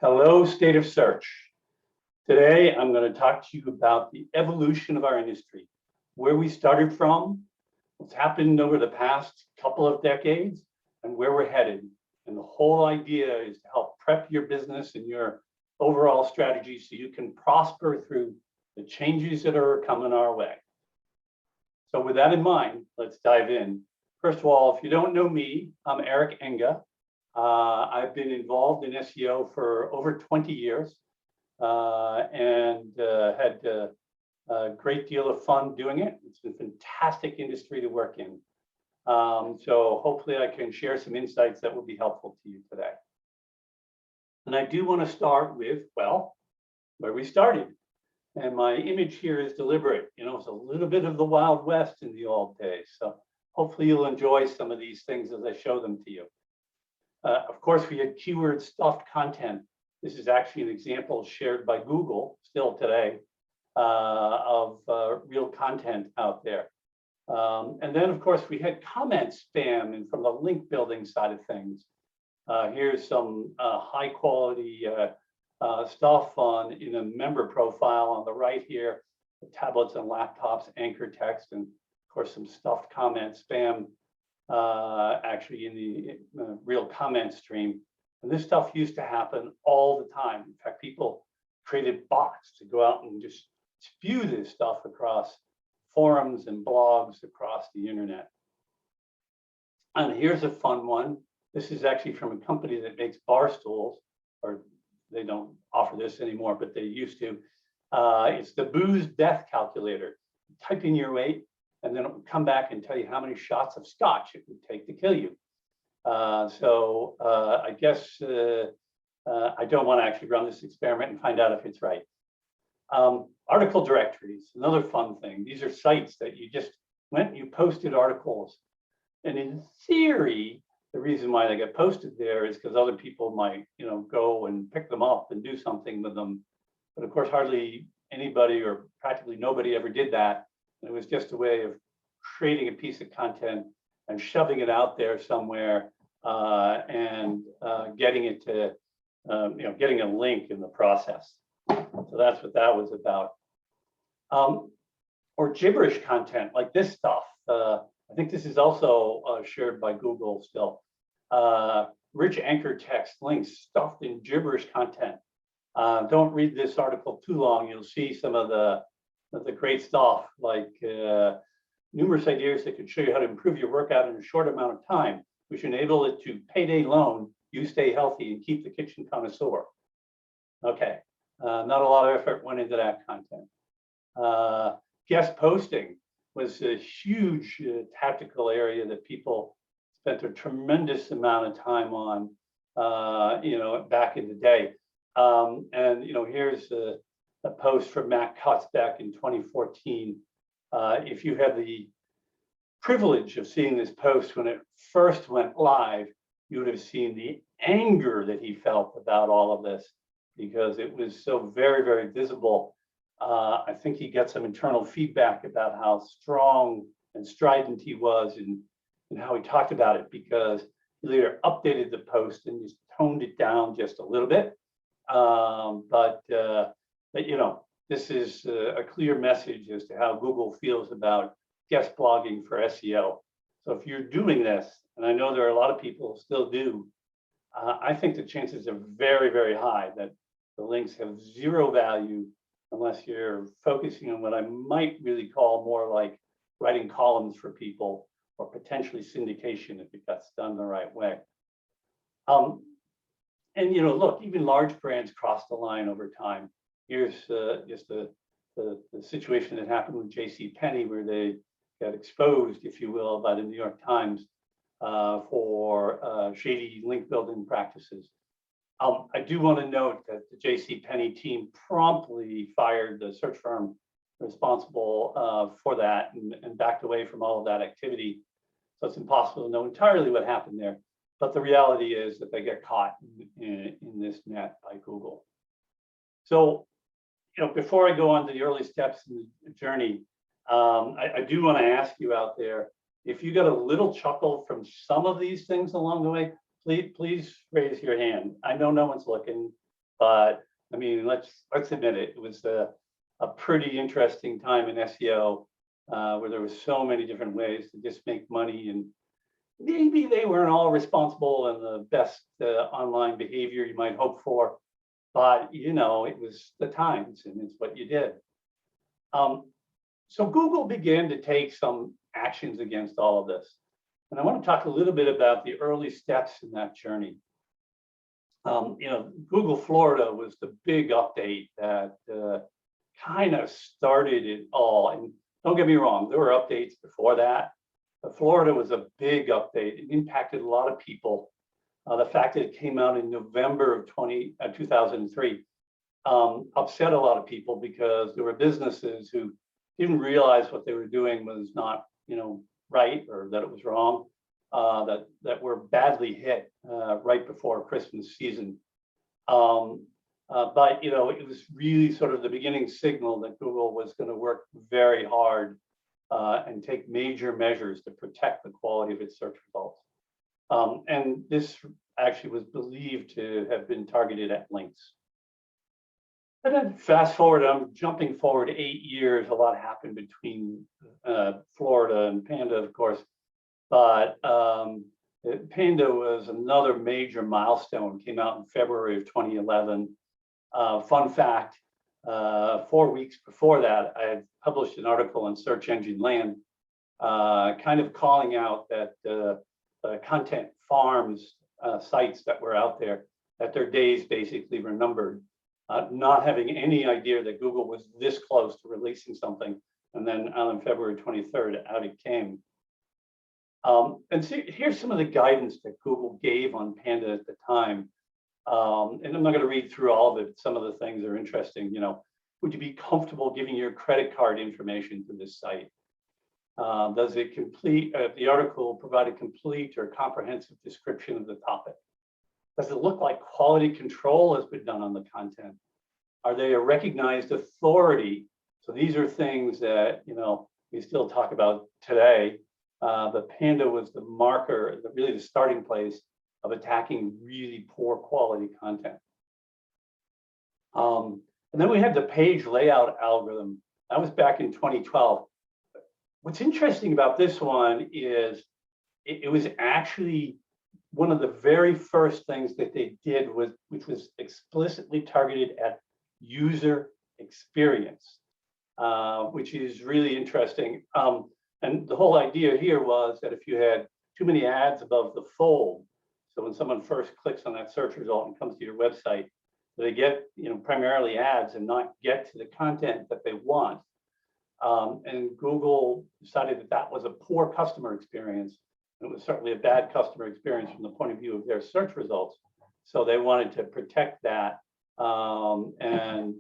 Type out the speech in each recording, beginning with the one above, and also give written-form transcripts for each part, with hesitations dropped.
Hello, State of Search. Today, I'm going to talk to you about the evolution of our industry, where we started from, what's happened over the past couple of decades, and where we're headed. And the whole idea is to help prep your business and your overall strategy so you can prosper through the changes that are coming our way. So with that in mind, let's dive in. First of all, if you don't know me, I'm Enge. I've been involved in SEO for over 20 years and had a great deal of fun doing it. It's a fantastic industry to work in. So hopefully I can share some insights that will be helpful to you today. And I do want to start with, well, where we started. And my image here is deliberate. You know, it's a little bit of the Wild West in the old days. So hopefully you'll enjoy some of these things as I show them to you. Of course, we had keyword stuffed content. This is actually an example shared by Google still today of real content out there. And then, of course, we had comment spam and from the link building side of things. Here's some high quality stuff in a member profile on the right here, the tablets and laptops, anchor text, and of course, some stuffed comment spam actually in the real comment stream. And this stuff used to happen all the time. In fact, people created bots to go out and just spew this stuff across forums and blogs across the internet. And here's a fun one. This is actually from a company that makes bar stools, or they don't offer this anymore, but they used to. It's the booze death calculator. Type in your weight, and then it would come back and tell you how many shots of scotch it would take to kill you. I guess I don't want to actually run this experiment and find out if it's right. Article directories, another fun thing. These are sites that you just went and you posted articles. And in theory, the reason why they get posted there is because other people might, go and pick them up and do something with them. But of course, hardly anybody or practically nobody ever did that. It was just a way of creating a piece of content and shoving it out there somewhere and getting it to, getting a link in the process. So that's what that was about. Or gibberish content like this stuff. I think this is also shared by Google still. Rich anchor text links stuffed in gibberish content. Don't read this article too long. You'll see some of the great stuff like numerous ideas that could show you how to improve your workout in a short amount of time, which enable it to payday loan, you stay healthy and keep the kitchen connoisseur. Okay, not a lot of effort went into that content. Guest posting was a huge tactical area that people spent a tremendous amount of time on, back in the day. Here's a post from Matt Cutts back in 2014. If you have the privilege of seeing this post when it first went live, you would have seen the anger that he felt about all of this because it was so very, very visible. I think he got some internal feedback about how strong and strident he was and how he talked about it because he later updated the post and just toned it down just a little bit. But this is a clear message as to how Google feels about guest blogging for SEO. So if you're doing this, and I know there are a lot of people who still do, I think the chances are very, very high that the links have zero value unless you're focusing on what I might really call more like writing columns for people or potentially syndication if it gets done the right way. Look, even large brands cross the line over time. Here's just the situation that happened with JCPenney where they got exposed, if you will, by the New York Times for shady link building practices. I do want to note that the JCPenney team promptly fired the search firm responsible for that and backed away from all of that activity. So it's impossible to know entirely what happened there. But the reality is that they get caught in this net by Google. So, before I go on to the early steps in the journey, I do want to ask you out there, if you got a little chuckle from some of these things along the way, please raise your hand. I know no one's looking. But I mean, let's admit it. It was a pretty interesting time in SEO where there was so many different ways to just make money, and maybe they weren't all responsible and the best online behavior you might hope for. But you know, it was the times, and it's what you did. So Google began to take some actions against all of this. And I want to talk a little bit about the early steps in that journey. You know, Google Florida was the big update that kind of started it all. And don't get me wrong, there were updates before that. But Florida was a big update. It impacted a lot of people. The fact that it came out in November of 2003 upset a lot of people because there were businesses who didn't realize what they were doing was not, you know, right, or that it was wrong, that were badly hit right before Christmas season. But you know, it was really sort of the beginning signal that Google was going to work very hard and take major measures to protect the quality of its search results. And this actually was believed to have been targeted at links. And then fast forward, I'm jumping forward 8 years. A lot happened between Florida and Panda, of course. But Panda was another major milestone, came out in February of 2011. Fun fact, 4 weeks before that, I had published an article on Search Engine Land, kind of calling out that content farms sites that were out there, that their days basically were numbered. Not having any idea that Google was this close to releasing something. And then on February 23rd, out it came. And so here's some of the guidance that Google gave on Panda at the time. And I'm not going to read through all of it. Some of the things are interesting. You know, would you be comfortable giving your credit card information to this site? Does it complete, the article provide a complete or comprehensive description of the topic? Does it look like quality control has been done on the content? Are they a recognized authority? So these are things that, you know, we still talk about today. But Panda was the marker, really the starting place of attacking really poor quality content. And then we had the page layout algorithm. That was back in 2012. What's interesting about this one is it was actually one of the very first things that they did, which was explicitly targeted at user experience, which is really interesting. And the whole idea here was that if you had too many ads above the fold, so when someone first clicks on that search result and comes to your website, they get, you know, primarily ads and not get to the content that they want. And Google decided that that was a poor customer experience. It was certainly a bad customer experience from the point of view of their search results. So they wanted to protect that and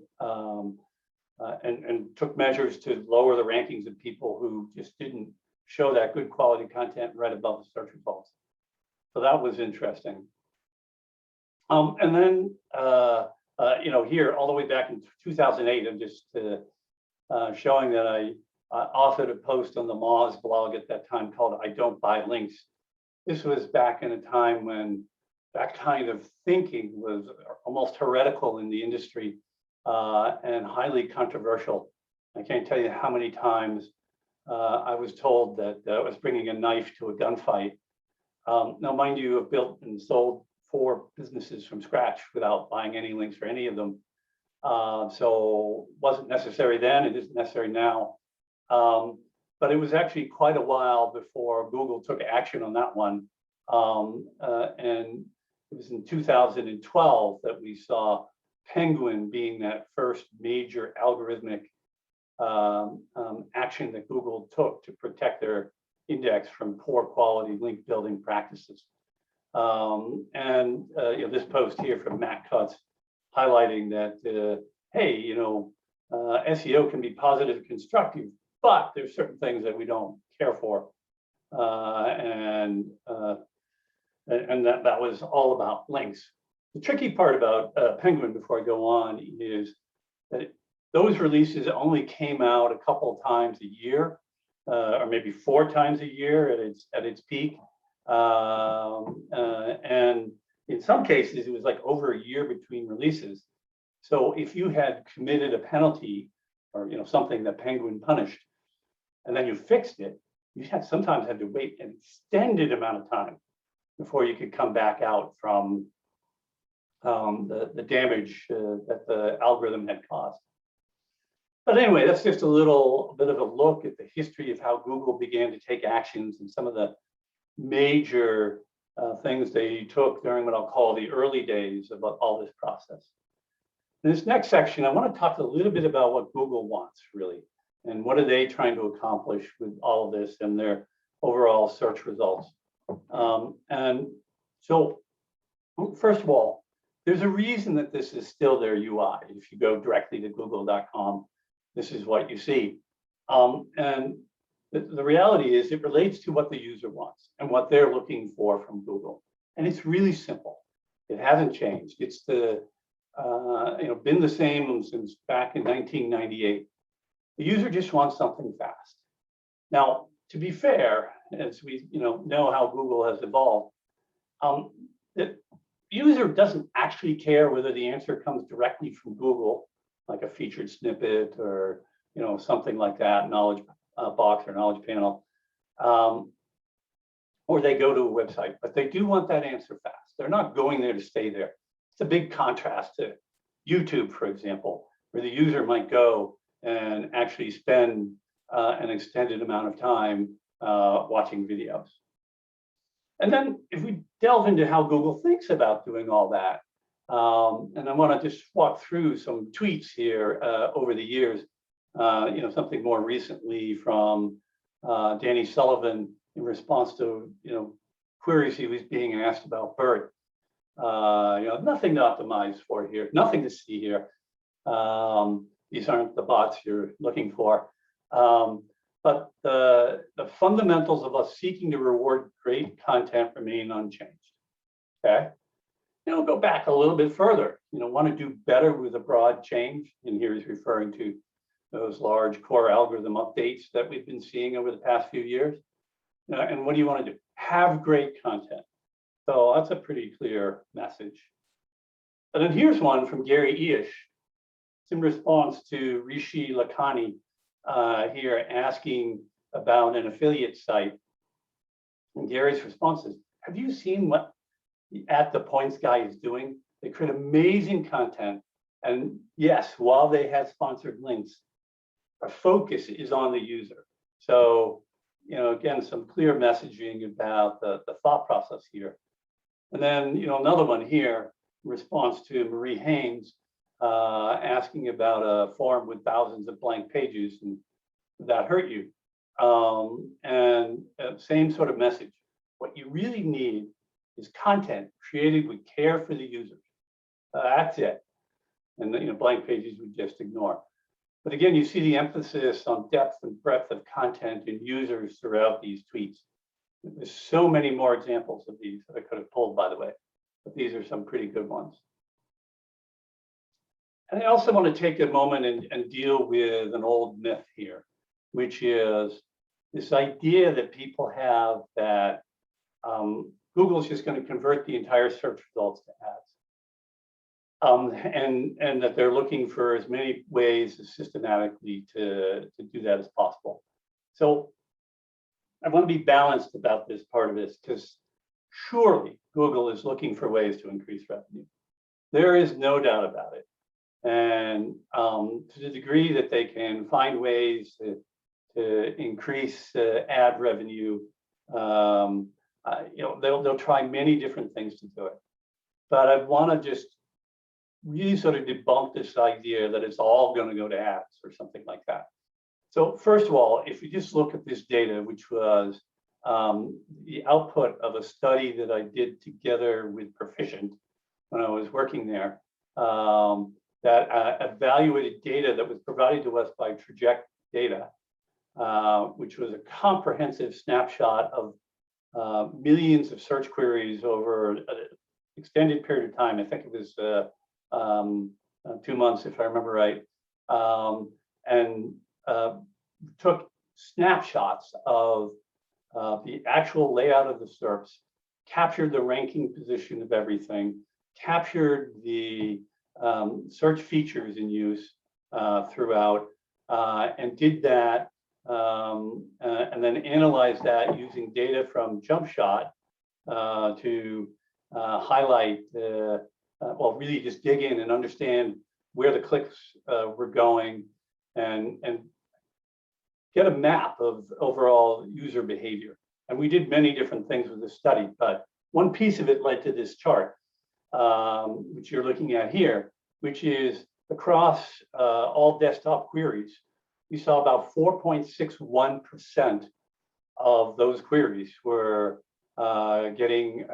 took measures to lower the rankings of people who just didn't show that good quality content right above the search results. So that was interesting. And then, you know, here all the way back in 2008, I'm just showing that I authored a post on the Moz blog at that time called "I Don't Buy Links." This was back in a time when that kind of thinking was almost heretical in the industry and highly controversial. I can't tell you how many times I was told that I was bringing a knife to a gunfight. Now, mind you, I've built and sold 4 businesses from scratch without buying any links for any of them. So wasn't necessary then, it isn't necessary now. But it was actually quite a while before Google took action on that one. And it was in 2012 that we saw Penguin being that first major algorithmic action that Google took to protect their index from poor quality link building practices. You know, this post here from Matt Cutts highlighting that, hey, you know, SEO can be positive and constructive, but there's certain things that we don't care for. And that was all about links. The tricky part about Penguin, before I go on, is that those releases only came out a couple of times a year, or maybe 4 times a year at its peak. And in some cases, it was like over a year between releases. So if you had committed a penalty or something that Penguin punished, and then you fixed it, you sometimes had to wait an extended amount of time before you could come back out from the damage that the algorithm had caused. But anyway, that's just a little bit of a look at the history of how Google began to take actions and some of the major things they took during what I'll call the early days of all this process. In this next section, I want to talk a little bit about what Google wants, really, and what are they trying to accomplish with all of this and their overall search results. And so, first of all, there's a reason that this is still their UI. If you go directly to google.com, this is what you see. And the reality is it relates to what the user wants and what they're looking for from Google. And it's really simple. It hasn't changed. It's been the same since back in 1998. The user just wants something fast. Now, to be fair, as we know how Google has evolved, the user doesn't actually care whether the answer comes directly from Google, like a featured snippet or something like that, knowledge box or knowledge panel, or they go to a website, but they do want that answer fast. They're not going there to stay there. It's a big contrast to YouTube, for example, where the user might go and actually spend an extended amount of time watching videos. And then if we delve into how Google thinks about doing all that, and I want to just walk through some tweets here over the years, something more recently from Danny Sullivan in response to queries he was being asked about BERT. Nothing to optimize for here, nothing to see here. These aren't the bots you're looking for. But the fundamentals of us seeking to reward great content remain unchanged. Okay, go back a little bit further. Want to do better with a broad change, and here he's referring to those large core algorithm updates that we've been seeing over the past few years. And what do you want to do? Have great content. So that's a pretty clear message. And then here's one from Gary Eish. It's in response to Rishi Lakhani here asking about an affiliate site. And Gary's response is, have you seen what the At The Points guy is doing? They create amazing content. And yes, while they have sponsored links, our focus is on the user. So, again, some clear messaging about the thought process here. And then, another one here, in response to Marie Haynes, asking about a form with thousands of blank pages, and did that hurt you? And same sort of message. What you really need is content created with care for the users. That's it. And blank pages we just ignore. But again, you see the emphasis on depth and breadth of content and users throughout these tweets. There's so many more examples of these that I could have pulled, by the way, but these are some pretty good ones. And I also want to take a moment and deal with an old myth here, which is this idea that people have that Google is just going to convert the entire search results to ads. And that they're looking for as many ways systematically to do that as possible. So I want to be balanced about this part of this, because surely Google is looking for ways to increase revenue. There is no doubt about it. And to the degree that they can find ways to increase ad revenue, they'll try many different things to do it. But I want to just really sort of debunk this idea that it's all going to go to ads or something like that. So first of all, if you just look at this data, which was the output of a study that I did together with Proficient when I was working there, that evaluated data that was provided to us by Traject Data, which was a comprehensive snapshot of millions of search queries over an extended period of time. I think it was 2 months, if I remember right, and took snapshots of the actual layout of the SERPs, captured the ranking position of everything, captured the search features in use throughout, and did that, and then analyzed that using data from JumpShot to highlight well, really just dig in and understand where the clicks were going, and get a map of overall user behavior. And we did many different things with this study, but one piece of it led to this chart, which you're looking at here, which is across all desktop queries. We saw about 4.61% of those queries were getting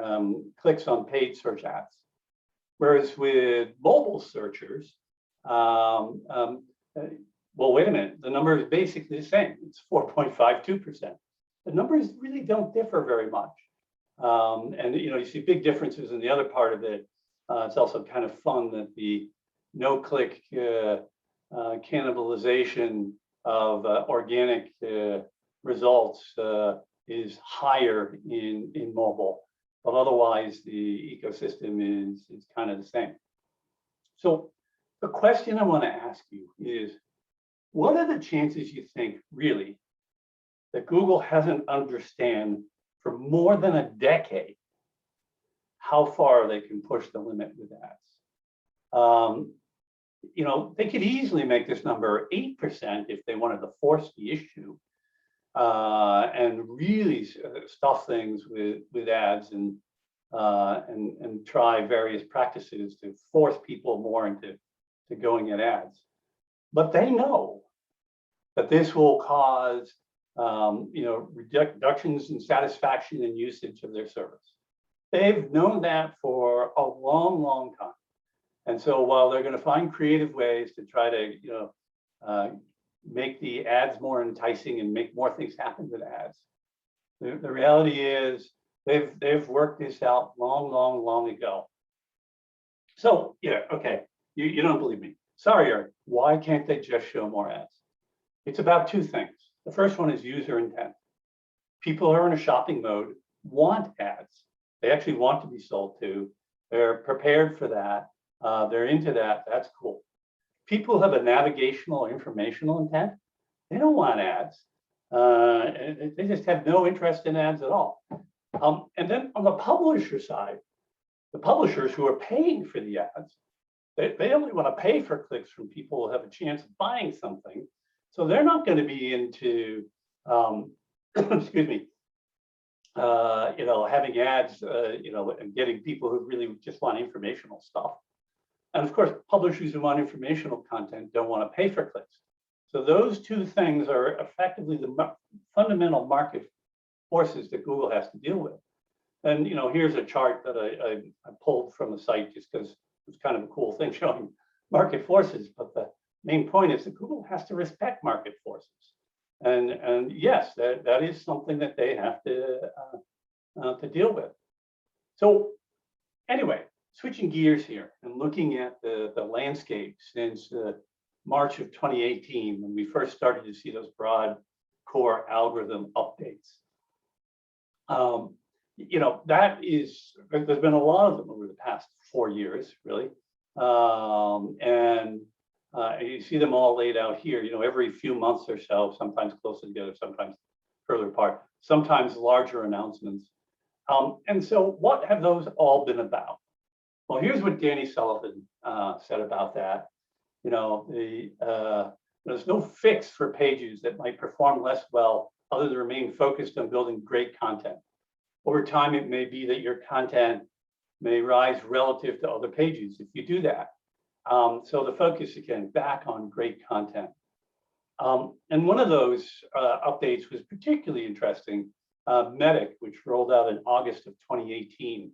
clicks on paid search ads. Whereas with mobile searchers, well, wait a minute, the number is basically the same. It's 4.52%. The numbers really don't differ very much. And you see big differences in the other part of it. It's also kind of fun that the no-click cannibalization of organic results is higher in mobile, but otherwise the ecosystem is kind of the same. So the question I want to ask you is, what are the chances you think really that Google hasn't understand for more than a decade how far they can push the limit with ads? They could easily make this number 8% if they wanted to force the issue and really stuff things with ads and try various practices to force people more into going at ads. But they know that this will cause reductions in satisfaction and usage of their service. They've known that for a long, long time. And so while they're going to find creative ways to try to make the ads more enticing and make more things happen with ads, the reality is they've worked this out long, long, long ago. So yeah, okay, you don't believe me. Sorry, Eric. Why can't they just show more ads? It's about two things. The first one is user intent. People who are in a shopping mode want ads. They actually want to be sold to. They're prepared for that. They're into that. That's cool. People who have a navigational or informational intent, they don't want ads. They just have no interest in ads at all. And then on the publisher side, the publishers who are paying for the ads, they only want to pay for clicks from people who have a chance of buying something. So they're not going to be into, excuse me, having ads, and getting people who really just want informational stuff. And of course, publishers who want informational content don't want to pay for clicks. So those two things are effectively the fundamental market forces that Google has to deal with. And here's a chart that I pulled from the site just because it's kind of a cool thing showing market forces. But the main point is that Google has to respect market forces. And yes, that is something that they have to deal with. So anyway, switching gears here and looking at the landscape since March of 2018, when we first started to see those broad core algorithm updates. There's been a lot of them over the past 4 years, really. And you see them all laid out here, every few months or so, sometimes closer together, sometimes further apart, sometimes larger announcements. And so what have those all been about? Well, here's what Danny Sullivan said about that. There's no fix for pages that might perform less well other than remain focused on building great content. Over time, it may be that your content may rise relative to other pages if you do that. So the focus, again, back on great content. And one of those updates was particularly interesting, Medic, which rolled out in August of 2018.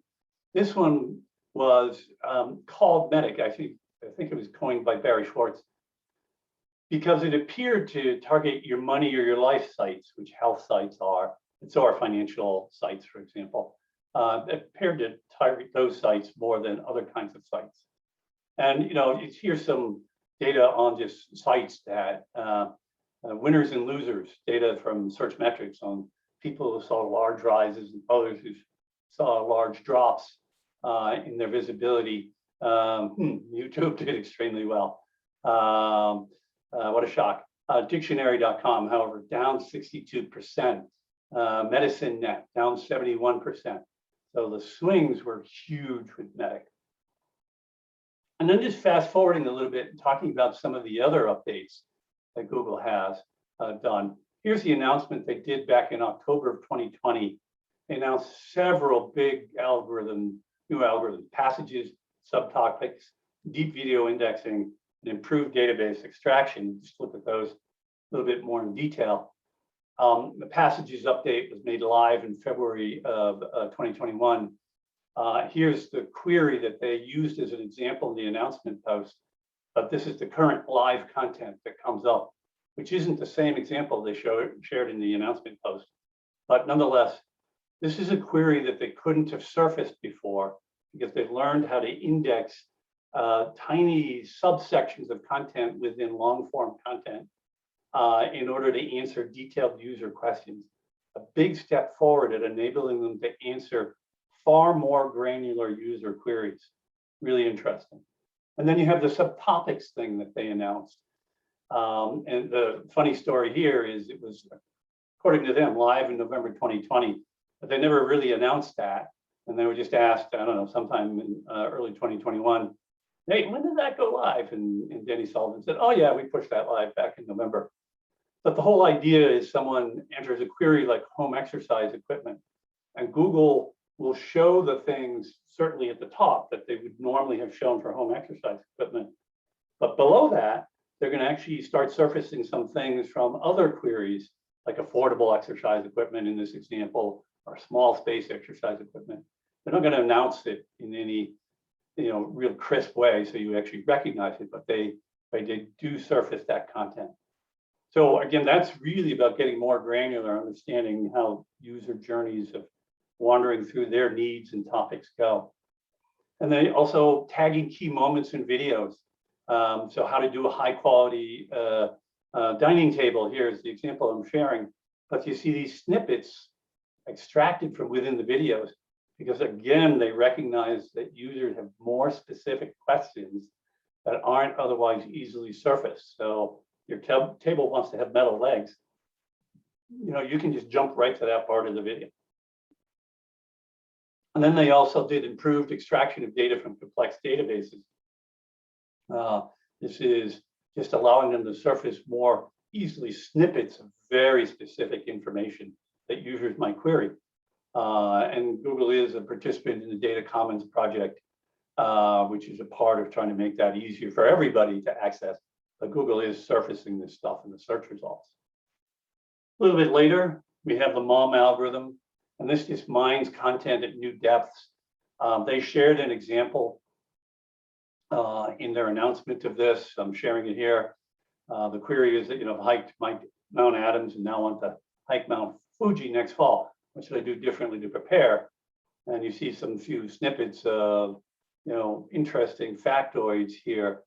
This one was called Medic. I think it was coined by Barry Schwartz, because it appeared to target your money or your life sites, which health sites are, and so are financial sites, for example. It appeared to target those sites more than other kinds of sites. And here's some data on just sites that winners and losers, data from search metrics on people who saw large rises and others who saw large drops in their visibility. YouTube did extremely well. What a shock. Dictionary.com, however, down 62%. MedicineNet, down 71%. So the swings were huge with Medic. And then just fast forwarding a little bit and talking about some of the other updates that Google has done. Here's the announcement they did back in October of 2020. They announced several big new algorithms, passages, subtopics, deep video indexing, and improved database extraction. Just look at those a little bit more in detail. The passages update was made live in February of 2021. Here's the query that they used as an example in the announcement post, but this is the current live content that comes up, which isn't the same example they shared in the announcement post. But nonetheless, this is a query that they couldn't have surfaced before because they've learned how to index tiny subsections of content within long form content in order to answer detailed user questions. A big step forward at enabling them to answer far more granular user queries. Really interesting. And then you have the subtopics thing that they announced. And the funny story here is it was, according to them, live in November 2020, but they never really announced that. And they were just asked, I don't know, sometime in early 2021, hey, when did that go live? And Denny Sullivan said, oh yeah, we pushed that live back in November. But the whole idea is someone enters a query like home exercise equipment, and Google will show the things certainly at the top that they would normally have shown for home exercise equipment. But below that, they're going to actually start surfacing some things from other queries, like affordable exercise equipment in this example, or small space exercise equipment. They're not going to announce it in any real crisp way so you actually recognize it, but they do surface that content. So again, that's really about getting more granular, understanding how user journeys of wandering through their needs and topics go. And then also tagging key moments in videos. So how to do a high quality dining table. Here's the example I'm sharing. But you see these snippets extracted from within the videos, because again, they recognize that users have more specific questions that aren't otherwise easily surfaced. So your table wants to have metal legs. You can just jump right to that part of the video. And then they also did improved extraction of data from complex databases. This is just allowing them to surface more easily snippets of very specific information that users might query. And Google is a participant in the Data Commons project, which is a part of trying to make that easier for everybody to access. But Google is surfacing this stuff in the search results. A little bit later, we have the MOM algorithm, and this just mines content at new depths. They shared an example in their announcement of this. I'm sharing it here. The query is that, hiked Mount Adams and now want to hike Mount Fuji next fall. What should I do differently to prepare? And you see some few snippets of, interesting factoids here.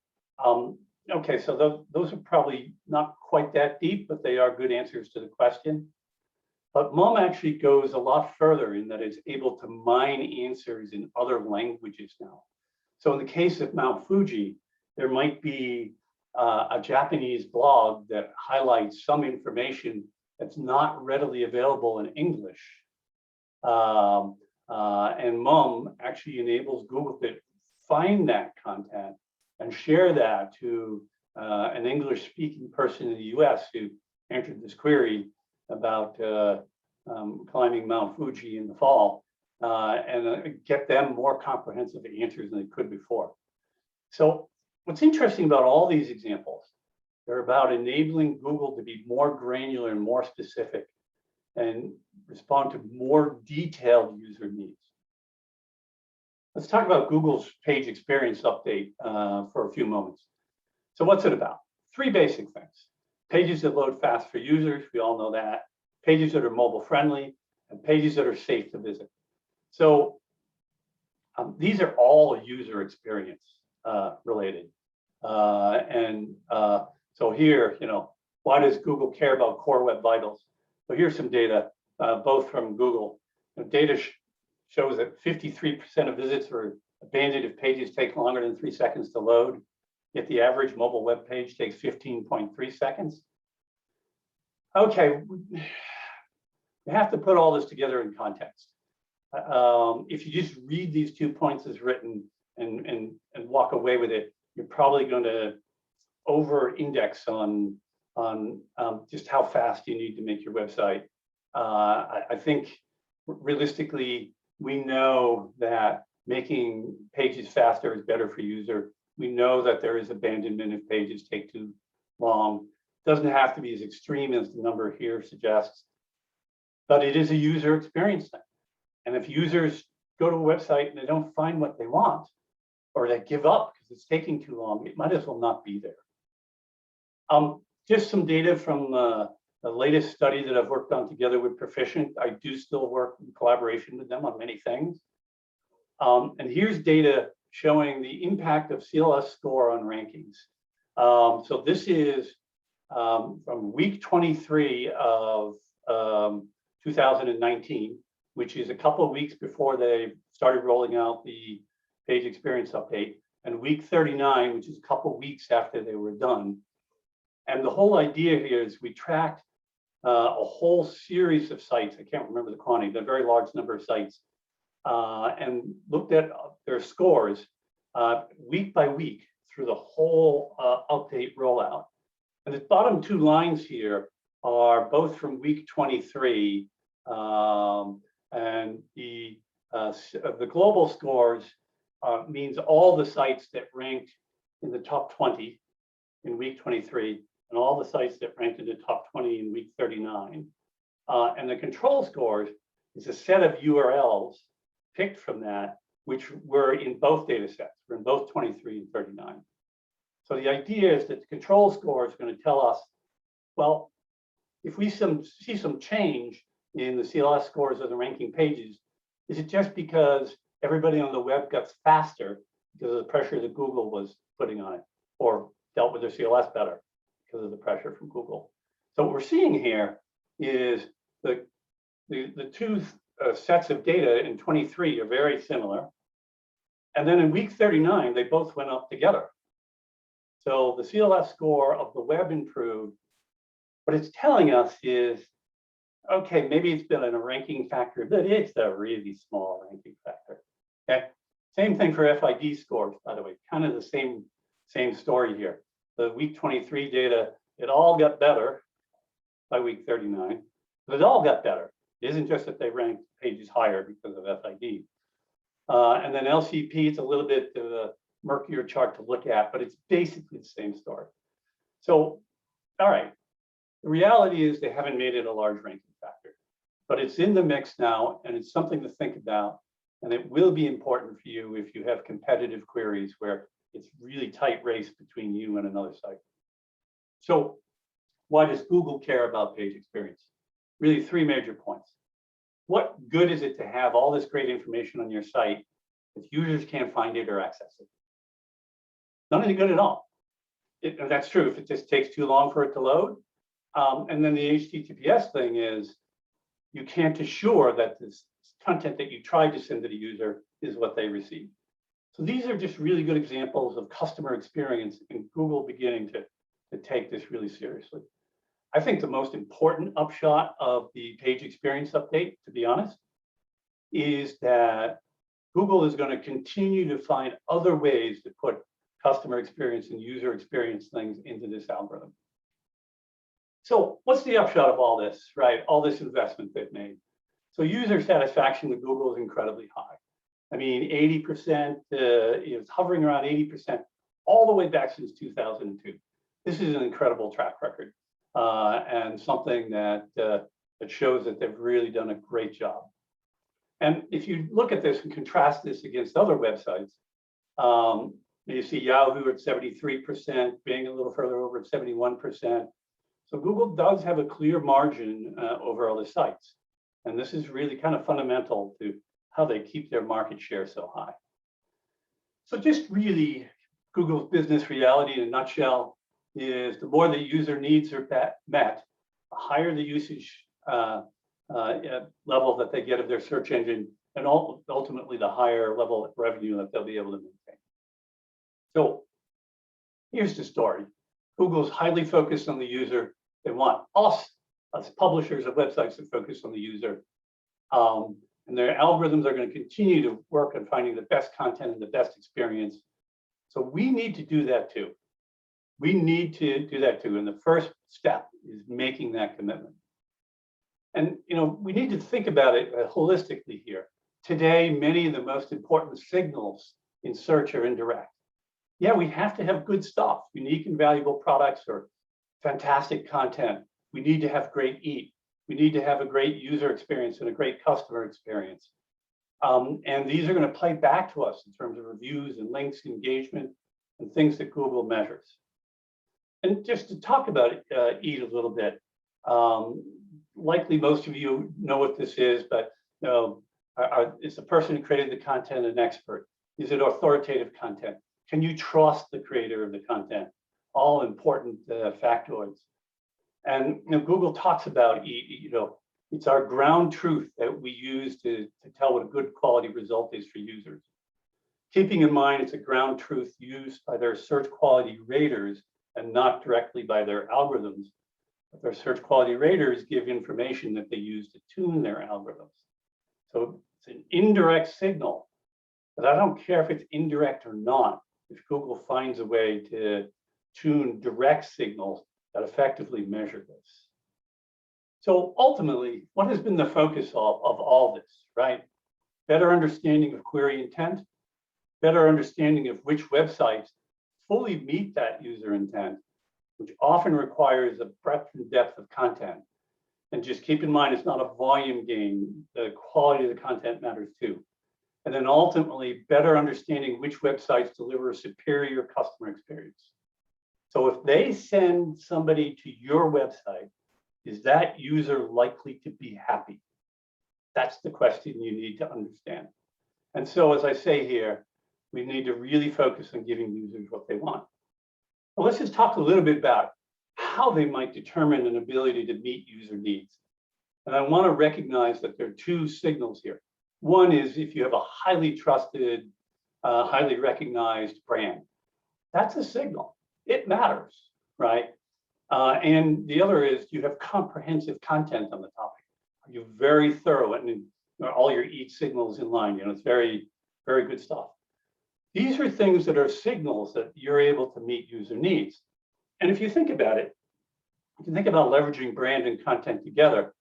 Okay, so those are probably not quite that deep, but they are good answers to the question. But MOM actually goes a lot further in that it's able to mine answers in other languages now. So in the case of Mount Fuji, there might be a Japanese blog that highlights some information that's not readily available in English. And MOM actually enables Google to find that content and share that to an English-speaking person in the US who entered this query about climbing Mount Fuji in the fall, and get them more comprehensive answers than they could before. So what's interesting about all these examples, they're about enabling Google to be more granular and more specific and respond to more detailed user needs. Let's talk about Google's page experience update for a few moments. So what's it about? Three basic things. Pages that load fast for users, we all know that. Pages that are mobile friendly, and pages that are safe to visit. So these are all user experience related. So here, why does Google care about core web vitals? So here's some data, both from Google. Data shows that 53% of visits were abandoned if pages take longer than 3 seconds to load, yet the average mobile web page takes 15.3 seconds. Okay, we have to put all this together in context. If you just read these 2 points as written and walk away with it, you're probably going to over-index on just how fast you need to make your website. I think realistically, we know that making pages faster is better for user. We know that there is abandonment if pages take too long. Doesn't have to be as extreme as the number here suggests, but it is a user experience thing. And if users go to a website and they don't find what they want, or they give up because it's taking too long, it might as well not be there. Just some data from the latest study that I've worked on together with Proficient. I do still work in collaboration with them on many things. And here's data showing the impact of CLS score on rankings. So this is from week 23 of 2019, which is a couple of weeks before they started rolling out the page experience update, and week 39, which is a couple of weeks after they were done. And the whole idea here is we tracked a whole series of sites. I can't remember the quantity, but a very large number of sites, and looked at their scores week by week through the whole update rollout. And the bottom 2 lines here are both from week 23, and the global scores means all the sites that ranked in the top 20 in week 23, and all the sites that ranked in the top 20 in week 39. And the control scores is a set of URLs picked from that, which were in both data sets, were in both 23 and 39. So the idea is that the control score is going to tell us, well, if we see some change in the CLS scores of the ranking pages, is it just because everybody on the web got faster because of the pressure that Google was putting on it, or dealt with their CLS better because of the pressure from Google? So what we're seeing here is the 2 sets of data in 23 are very similar. And then in week 39, they both went up together. So the CLS score of the web improved. What it's telling us is, okay, maybe it's been a ranking factor, but it's a really small ranking factor. Okay, same thing for FID scores, by the way, kind of the same story here. The week 23 data, it all got better by week 39, but it all got better. It isn't just that they ranked pages higher because of FID. And then LCP, it's a little bit of a murkier chart to look at, but it's basically the same story. So, all right, the reality is they haven't made it a large ranking factor, but it's in the mix now, and it's something to think about, and it will be important for you if you have competitive queries where it's really tight race between you and another site. So why does Google care about page experience? Really 3 major points. What good is it to have all this great information on your site if users can't find it or access it? Not any good at all. And that's true if it just takes too long for it to load. And then the HTTPS thing is you can't assure that this content that you tried to send to the user is what they receive. So these are just really good examples of customer experience and Google beginning to take this really seriously. I think the most important upshot of the page experience update, to be honest, is that Google is going to continue to find other ways to put customer experience and user experience things into this algorithm. So what's the upshot of all this, right? All this investment they've made. So user satisfaction with Google is incredibly high. I mean, 80%, it's hovering around 80% all the way back since 2002. This is an incredible track record and something that shows that they've really done a great job. And if you look at this and contrast this against other websites, you see Yahoo at 73%, Bing a little further over at 71%. So Google does have a clear margin over other sites. And this is really kind of fundamental to how they keep their market share so high. So just really Google's business reality in a nutshell is the more the user needs are met, the higher the usage level that they get of their search engine, and ultimately the higher level of revenue that they'll be able to maintain. So here's the story. Google's highly focused on the user. They want us as publishers of websites to focus on the user. And their algorithms are going to continue to work on finding the best content and the best experience. So we need to do that too. We need to do that too. And the first step is making that commitment. And we need to think about it holistically here. Today, many of the most important signals in search are indirect. Yeah, we have to have good stuff, unique and valuable products or fantastic content. We need to have great EAT. We need to have a great user experience and a great customer experience. And these are going to play back to us in terms of reviews and links, engagement, and things that Google measures. And just to talk about EAT a little bit, likely most of you know what this is, but is the person who created the content an expert? Is it authoritative content? Can you trust the creator of the content? All important factoids. And Google talks about EAT, it's our ground truth that we use to tell what a good quality result is for users. Keeping in mind it's a ground truth used by their search quality raters and not directly by their algorithms. But their search quality raters give information that they use to tune their algorithms. So it's an indirect signal, but I don't care if it's indirect or not. If Google finds a way to tune direct signals that effectively measure this. So ultimately, what has been the focus of all this, right? Better understanding of query intent, better understanding of which websites fully meet that user intent, which often requires a breadth and depth of content. And just keep in mind, it's not a volume game. The quality of the content matters too. And then ultimately, better understanding which websites deliver a superior customer experience. So if they send somebody to your website, is that user likely to be happy? That's the question you need to understand. And so, as I say here, we need to really focus on giving users what they want. Well, let's just talk a little bit about how they might determine an ability to meet user needs. And I want to recognize that there are two signals here. One is if you have a highly trusted, highly recognized brand. That's a signal. It matters, right? And the other is you have comprehensive content on the topic. Are you very thorough and all your EAT signals in line? It's very, very good stuff. These are things that are signals that you're able to meet user needs. And if you think about it, you can think about leveraging brand and content together.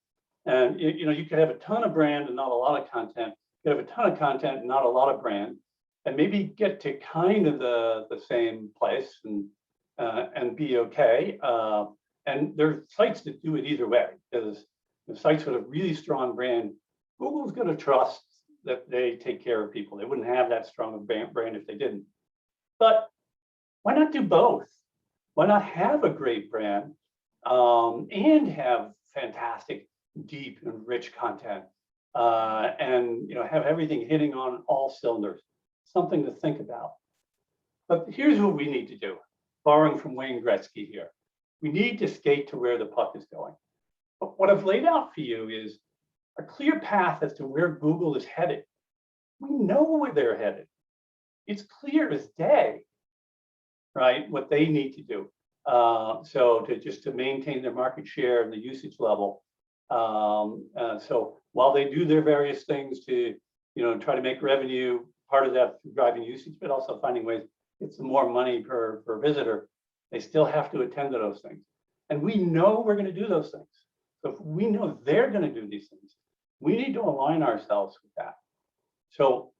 And you could have a ton of brand and not a lot of content. You could have a ton of content and not a lot of brand, and maybe get to kind of the same place and be okay. And there are sites that do it either way, because the sites with a really strong brand, Google's going to trust that they take care of people. They wouldn't have that strong of brand if they didn't. But why not do both? Why not have a great brand and have fantastic, deep and rich content and have everything hitting on all cylinders? Something to think about. But here's what we need to do, borrowing from Wayne Gretzky here. We need to skate to where the puck is going. But what I've laid out for you is a clear path as to where Google is headed. We know where they're headed. It's clear as day, right, what they need to do. So to maintain their market share and the usage level. So while they do their various things to try to make revenue, part of that through driving usage, but also finding ways to get some more money per visitor, they still have to attend to those things. And we know we're going to do those things. So if we know they're going to do these things, we need to align ourselves with that. So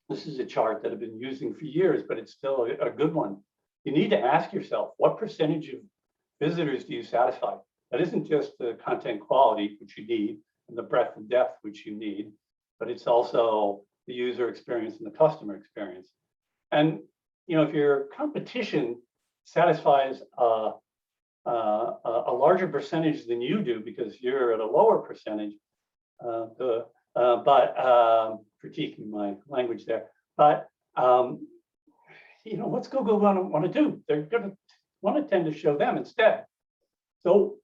this is a chart that I've been using for years, but it's still a good one. You need to ask yourself, what percentage of visitors do you satisfy? That isn't just the content quality, which you need, and the breadth and depth, which you need, but it's also the user experience and the customer experience. And if your competition satisfies a larger percentage than you do because you're at a lower percentage, critiquing my language there, but what's Google want to do? They're going to want to tend to show them instead. So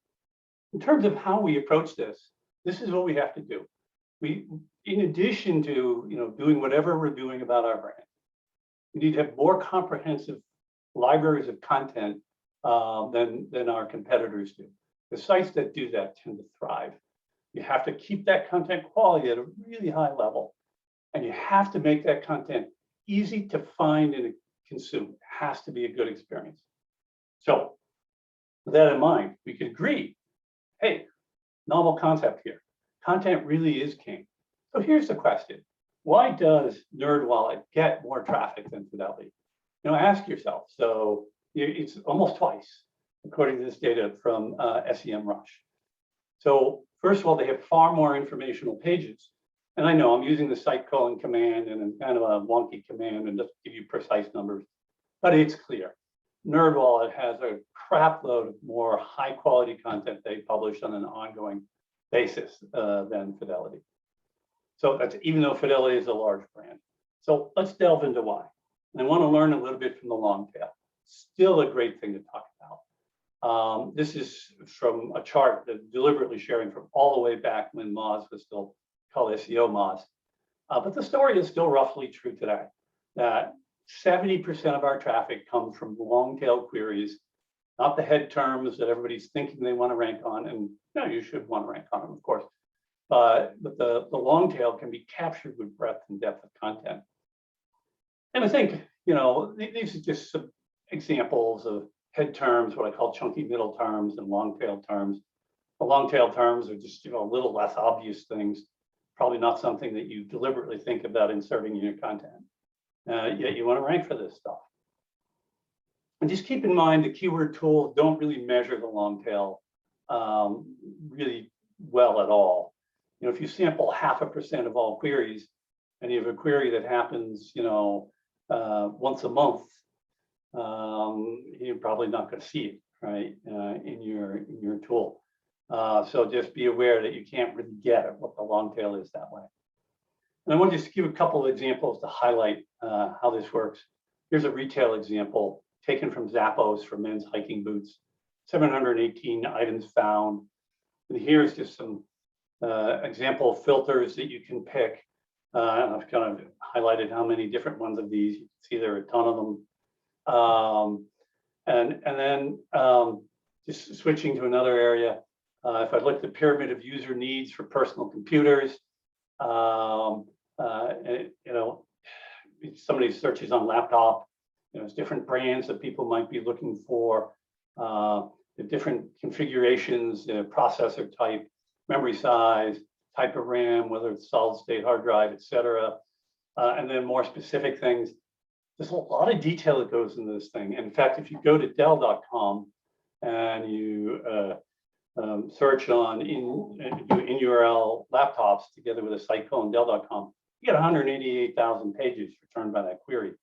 in terms of how we approach this, this is what we have to do. in addition to doing whatever we're doing about our brand, we need to have more comprehensive libraries of content than our competitors do. The sites that do that tend to thrive. You have to keep that content quality at a really high level, and you have to make that content easy to find and consume. It has to be a good experience. So with that in mind, we could agree, hey, novel concept here. Content really is king. So here's the question. Why does NerdWallet get more traffic than Fidelity? Ask yourself. So it's almost twice, according to this data from SEMrush. So first of all, they have far more informational pages. And I know I'm using the site calling command and kind of a wonky command and just give you precise numbers, but it's clear. NerdWallet has a crap load of more high quality content they publish on an ongoing basis than Fidelity. So that's even though Fidelity is a large brand. So let's delve into why. And I want to learn a little bit from the long tail. Still a great thing to talk about. This is from a chart that deliberately sharing from all the way back when Moz was still called SEO Moz. But the story is still roughly true today, that 70% of our traffic comes from long tail queries, not the head terms that everybody's thinking they want to rank on. And no, you should want to rank on them, of course. But the long tail can be captured with breadth and depth of content. And I think, these are just some examples of head terms, what I call chunky middle terms, and long tail terms. The long tail terms are just, a little less obvious things, probably not something that you deliberately think about inserting in your content. Yet you want to rank for this stuff. And just keep in mind the keyword tools don't really measure the long tail really well at all. If you sample 0.5% of all queries, and you have a query that happens, once a month, you're probably not going to see it, right, in your tool. So just be aware that you can't really get at what the long tail is that way. And I want to just give a couple of examples to highlight how this works. Here's a retail example taken from Zappos for men's hiking boots. 718 items found. And here's just some example filters that you can pick. I've kind of highlighted how many different ones of these. You can see there are a ton of them. And then just switching to another area, if I look at the pyramid of user needs for personal computers, somebody searches on laptop, it's different brands that people might be looking for, the different configurations, processor type, memory size, type of RAM, whether it's solid state hard drive, et cetera. And then more specific things. There's a lot of detail that goes into this thing. And in fact, if you go to Dell.com and you search on in URL laptops together with a site called Dell.com, you get 188,000 pages returned by that query.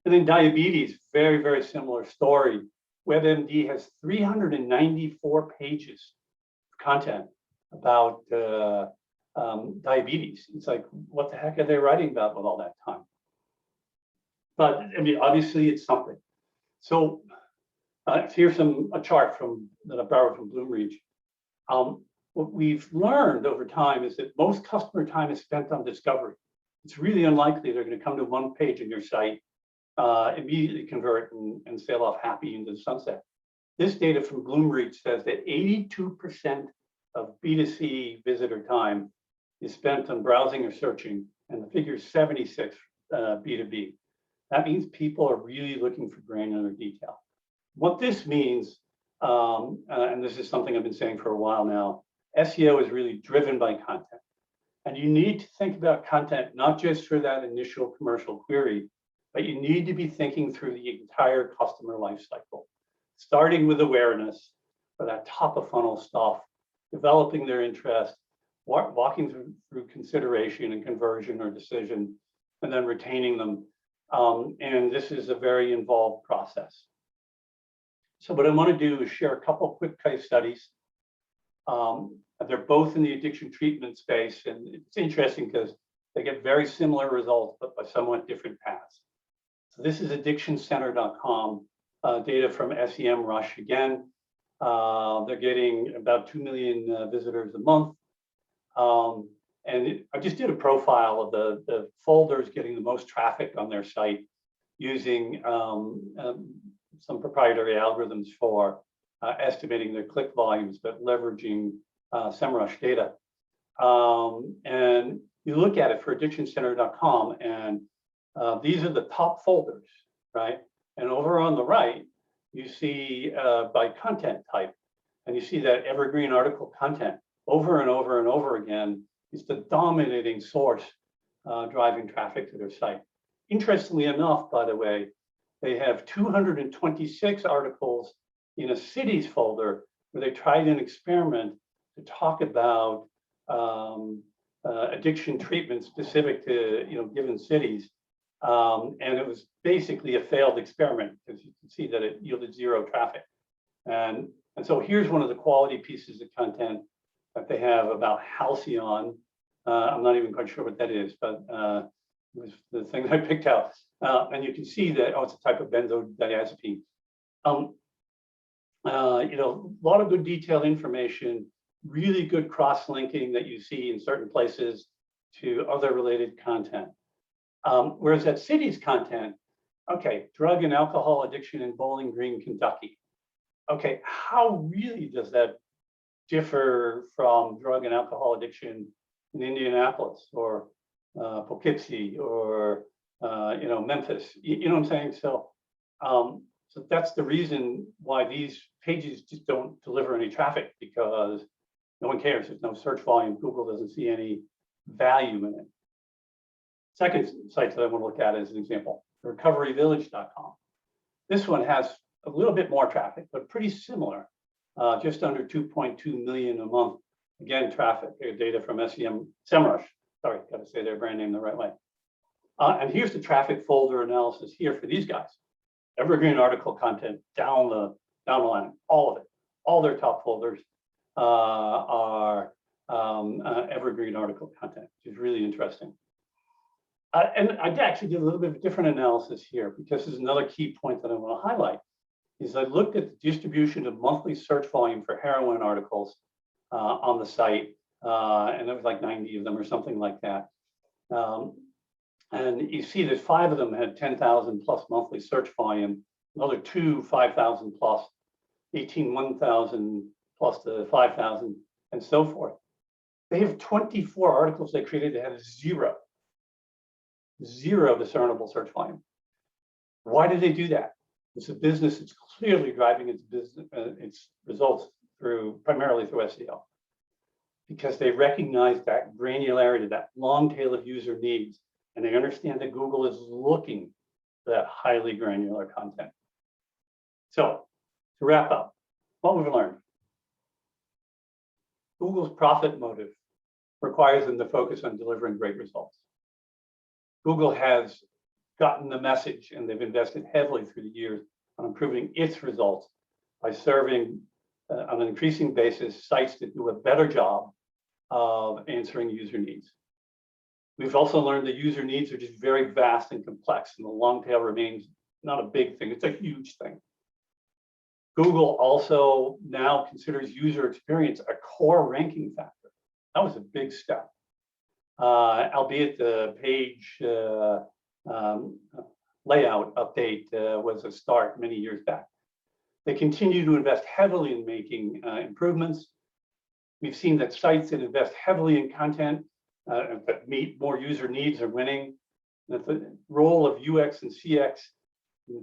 And then diabetes, very, very similar story. WebMD has 394 pages of content about diabetes. It's like, what the heck are they writing about with all that time? But I mean, obviously it's something. So here's a chart that I borrowed from Bloomreach. What we've learned over time is that most customer time is spent on discovery. It's really unlikely they're going to come to one page on your site, immediately convert and sail off happy into the sunset. This data from Bloomreach says that 82% of B2C visitor time is spent on browsing or searching, and the figure is 76 B2B. That means people are really looking for granular detail. What this means, and this is something I've been saying for a while now, SEO is really driven by content. And you need to think about content, not just for that initial commercial query, but you need to be thinking through the entire customer lifecycle, starting with awareness for that top of funnel stuff, developing their interest, walking through consideration and conversion or decision, and then retaining them. And this is a very involved process. So what I want to do is share a couple of quick case studies. They're both in the addiction treatment space, and it's interesting because they get very similar results, but by somewhat different paths. So this is addictioncenter.com, data from SEMrush again. They're getting about 2 million visitors a month. I just did a profile of the folders getting the most traffic on their site using some proprietary algorithms for estimating their click volumes, but leveraging SEMrush data. And you look at it for addictioncenter.com, and these are the top folders, right? And over on the right, you see by content type, and you see that evergreen article content over and over and over again is the dominating source driving traffic to their site. Interestingly enough, by the way, they have 226 articles in a cities folder where they tried an experiment to talk about addiction treatment specific to given cities, and it was basically a failed experiment because you can see that it yielded zero traffic. And so here's one of the quality pieces of content that they have about Halcyon. I'm not even quite sure what that is, but it was the thing that I picked out. And you can see that, it's a type of benzodiazepine. A lot of good detailed information, really good cross-linking that you see in certain places to other related content. Whereas that cities content, okay, drug and alcohol addiction in Bowling Green, Kentucky. Okay, how really does that differ from drug and alcohol addiction in Indianapolis or Poughkeepsie or Memphis? You know what I'm saying? So that's the reason why these pages just don't deliver any traffic, because no one cares. There's no search volume. Google doesn't see any value in it. Second site that I want to look at as an example, recoveryvillage.com. This one has a little bit more traffic, but pretty similar, just under 2.2 million a month. Again, traffic, data from SEMrush. Sorry, got to say their brand name the right way. And here's the traffic folder analysis here for these guys. Evergreen article content down the line, all of it. All their top folders are evergreen article content, which is really interesting. And I actually did a little bit of a different analysis here, because there's another key point that I want to highlight. Is I looked at the distribution of monthly search volume for heroin articles on the site, and there was like 90 of them or something like that. And you see that 5 of them had 10,000 plus monthly search volume, another 2, 5,000 plus, 18, 1,000 plus to 5,000, and so forth. They have 24 articles they created that had zero discernible search volume. Why did they do that? It's a business that's clearly driving its business, its results primarily through SEO, because they recognize that granularity, that long tail of user needs, and they understand that Google is looking for that highly granular content. So to wrap up, what we've learned: Google's profit motive requires them to focus on delivering great results. Google has gotten the message, and they've invested heavily through the years on improving its results by serving on an increasing basis sites that do a better job of answering user needs. We've also learned that user needs are just very vast and complex, and the long tail remains not a big thing, it's a huge thing. Google also now considers user experience a core ranking factor. That was a big step, albeit the page layout update was a start many years back. They continue to invest heavily in making improvements. We've seen that sites that invest heavily in content that meet more user needs are winning. That the role of UX and CX,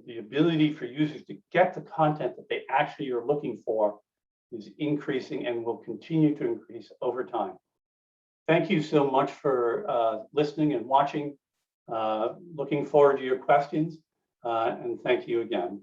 the ability for users to get the content that they actually are looking for, is increasing and will continue to increase over time. Thank you so much for listening and watching. Looking forward to your questions, and thank you again.